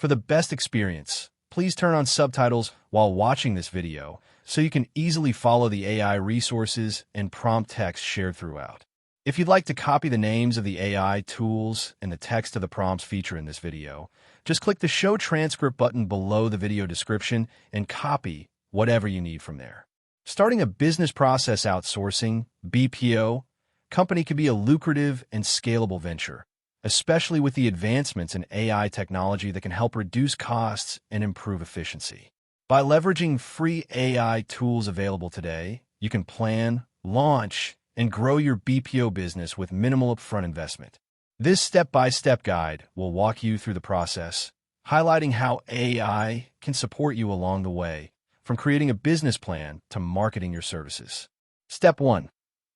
For the best experience, please turn on subtitles while watching this video so you can easily follow the AI resources and prompt text shared throughout. If you'd like to copy the names of the AI tools and the text of the prompts featured in this video, just click the Show Transcript button below the video description and copy whatever you need from there. Starting a business process outsourcing, BPO, company can be a lucrative and scalable venture, especially with the advancements in AI technology that can help reduce costs and improve efficiency. By leveraging free AI tools available today, you can plan, launch, and grow your BPO business with minimal upfront investment. This step-by-step guide will walk you through the process, highlighting how AI can support you along the way, from creating a business plan to marketing your services. Step 1.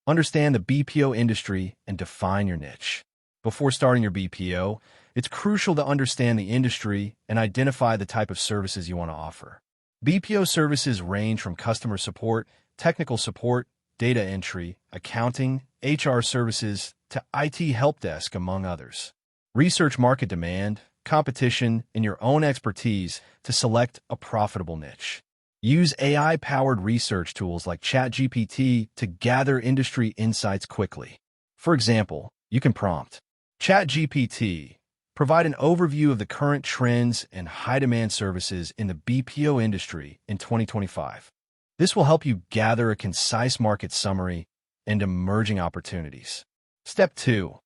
Understand the BPO industry and define your niche. Before starting your BPO, it's crucial to understand the industry and identify the type of services you want to offer. BPO services range from customer support, technical support, data entry, accounting, HR services, to IT help desk, among others. Research market demand, competition, and your own expertise to select a profitable niche. Use AI-powered research tools like ChatGPT to gather industry insights quickly. For example, you can prompt ChatGPT, provide an overview of the current trends and high-demand services in the BPO industry in 2025. This will help you gather a concise market summary and emerging opportunities. Step 2.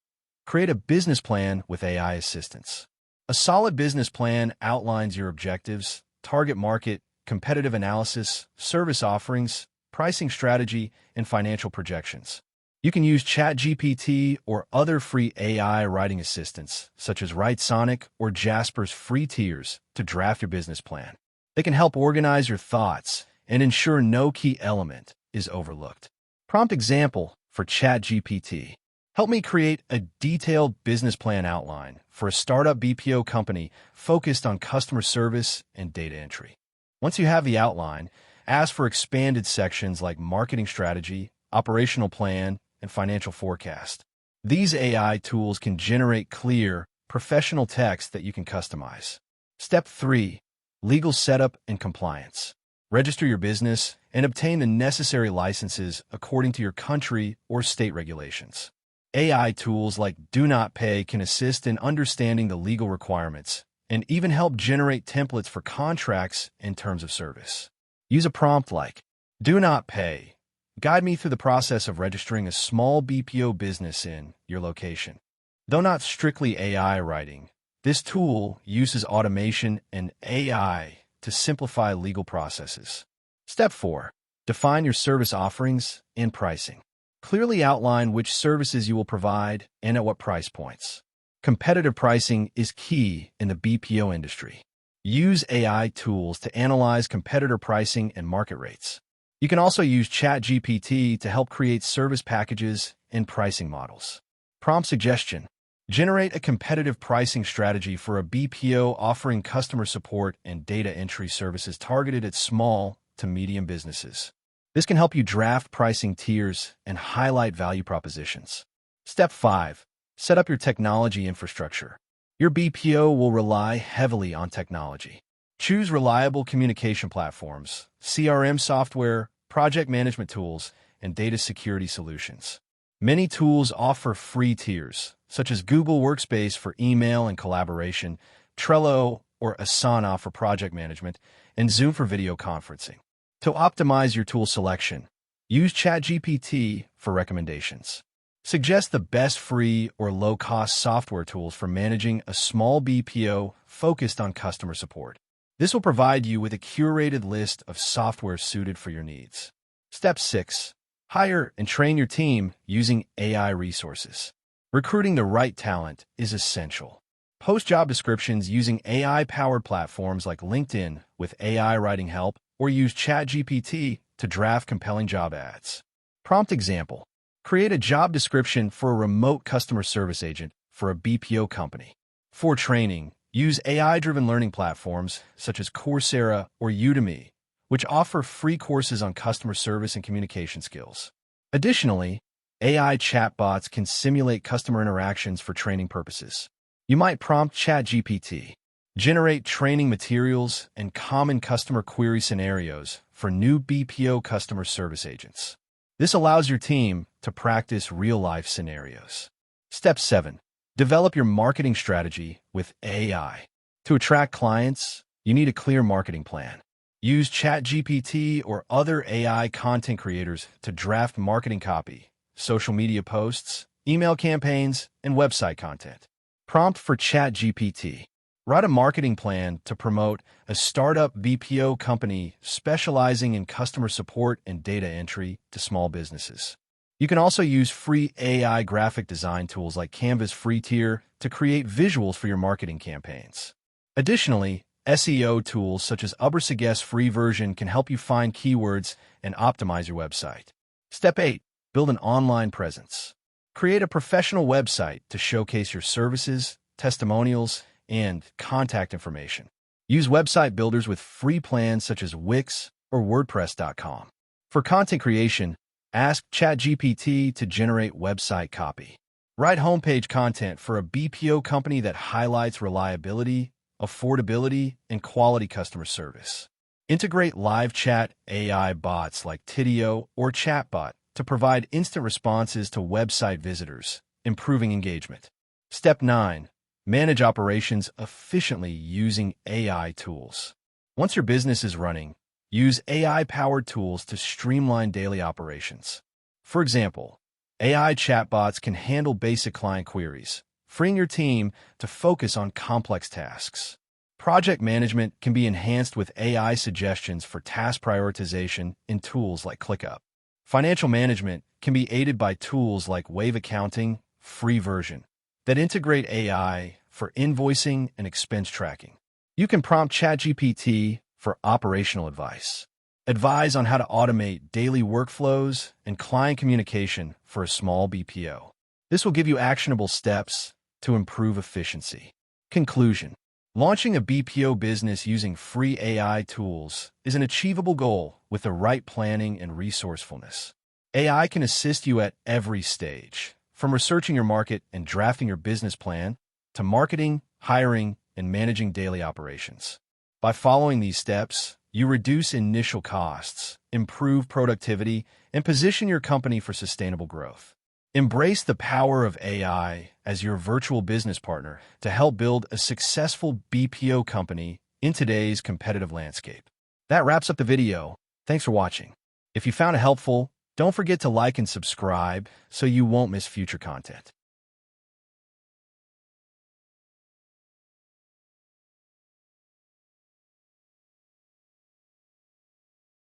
Create a business plan with AI assistance. A solid business plan outlines your objectives, target market, competitive analysis, service offerings, pricing strategy, and financial projections. You can use ChatGPT or other free AI writing assistants, such as WriteSonic or Jasper's free tiers, to draft your business plan. They can help organize your thoughts and ensure no key element is overlooked. Prompt example for ChatGPT. Help me create a detailed business plan outline for a startup BPO company focused on customer service and data entry. Once you have the outline, ask for expanded sections like marketing strategy, operational plan, and financial forecast. These AI tools can generate clear, professional text that you can customize. Step 3. Legal setup and compliance. Register your business and obtain the necessary licenses according to your country or state regulations. AI tools like Do Not Pay can assist in understanding the legal requirements and even help generate templates for contracts and terms of service. Use a prompt like, Do Not Pay. Guide me through the process of registering a small BPO business in your location. Though not strictly AI writing, this tool uses automation and AI to simplify legal processes. Step 4. Define your service offerings and pricing. Clearly outline which services you will provide and at what price points. Competitive pricing is key in the BPO industry. Use AI tools to analyze competitor pricing and market rates. You can also use ChatGPT to help create service packages and pricing models. Prompt suggestion. Generate a competitive pricing strategy for a BPO offering customer support and data entry services targeted at small to medium businesses. This can help you draft pricing tiers and highlight value propositions. Step 5. Set up your technology infrastructure. Your BPO will rely heavily on technology. Choose reliable communication platforms, CRM software, project management tools, and data security solutions. Many tools offer free tiers, such as Google Workspace for email and collaboration, Trello or Asana for project management, and Zoom for video conferencing. To optimize your tool selection, use ChatGPT for recommendations. Suggest the best free or low-cost software tools for managing a small BPO focused on customer support. This will provide you with a curated list of software suited for your needs. Step 6. Hire and train your team using AI resources. Recruiting the right talent is essential. Post job descriptions using AI-powered platforms like LinkedIn with AI writing help, or use ChatGPT to draft compelling job ads. Prompt example. Create a job description for a remote customer service agent for a BPO company. For training, use AI-driven learning platforms such as Coursera or Udemy, which offer free courses on customer service and communication skills. Additionally, AI chatbots can simulate customer interactions for training purposes. You might prompt ChatGPT. Generate training materials and common customer query scenarios for new BPO customer service agents. This allows your team to practice real-life scenarios. Step 7. Develop your marketing strategy with AI. To attract clients, you need a clear marketing plan. Use ChatGPT or other AI content creators to draft marketing copy, social media posts, email campaigns, and website content. Prompt for ChatGPT. Write a marketing plan to promote a startup BPO company specializing in customer support and data entry to small businesses. You can also use free AI graphic design tools like Canva's free tier to create visuals for your marketing campaigns. Additionally, SEO tools such as Ubersuggest's free version can help you find keywords and optimize your website. Step 8. Build an online presence. Create a professional website to showcase your services, testimonials, and contact information. Use website builders with free plans such as Wix or WordPress.com. For content creation, ask ChatGPT to generate website copy. Write homepage content for a BPO company that highlights reliability, affordability, and quality customer service. Integrate live chat AI bots like Tidio or Chatbot to provide instant responses to website visitors, improving engagement. Step 9. Manage operations efficiently using AI tools. Once your business is running, use AI-powered tools to streamline daily operations. For example, AI chatbots can handle basic client queries, freeing your team to focus on complex tasks. Project management can be enhanced with AI suggestions for task prioritization in tools like ClickUp. Financial management can be aided by tools like Wave Accounting, free version, that integrate AI for invoicing and expense tracking. You can prompt ChatGPT for operational advice. Advise on how to automate daily workflows and client communication for a small BPO. This will give you actionable steps to improve efficiency. Conclusion. Launching a BPO business using free AI tools is an achievable goal with the right planning and resourcefulness. AI can assist you at every stage, from researching your market and drafting your business plan to marketing, hiring, and managing daily operations. By following these steps, you reduce initial costs, improve productivity, and position your company for sustainable growth. Embrace the power of AI as your virtual business partner to help build a successful BPO company in today's competitive landscape. That wraps up the video. Thanks for watching. If you found it helpful, don't forget to like and subscribe so you won't miss future content.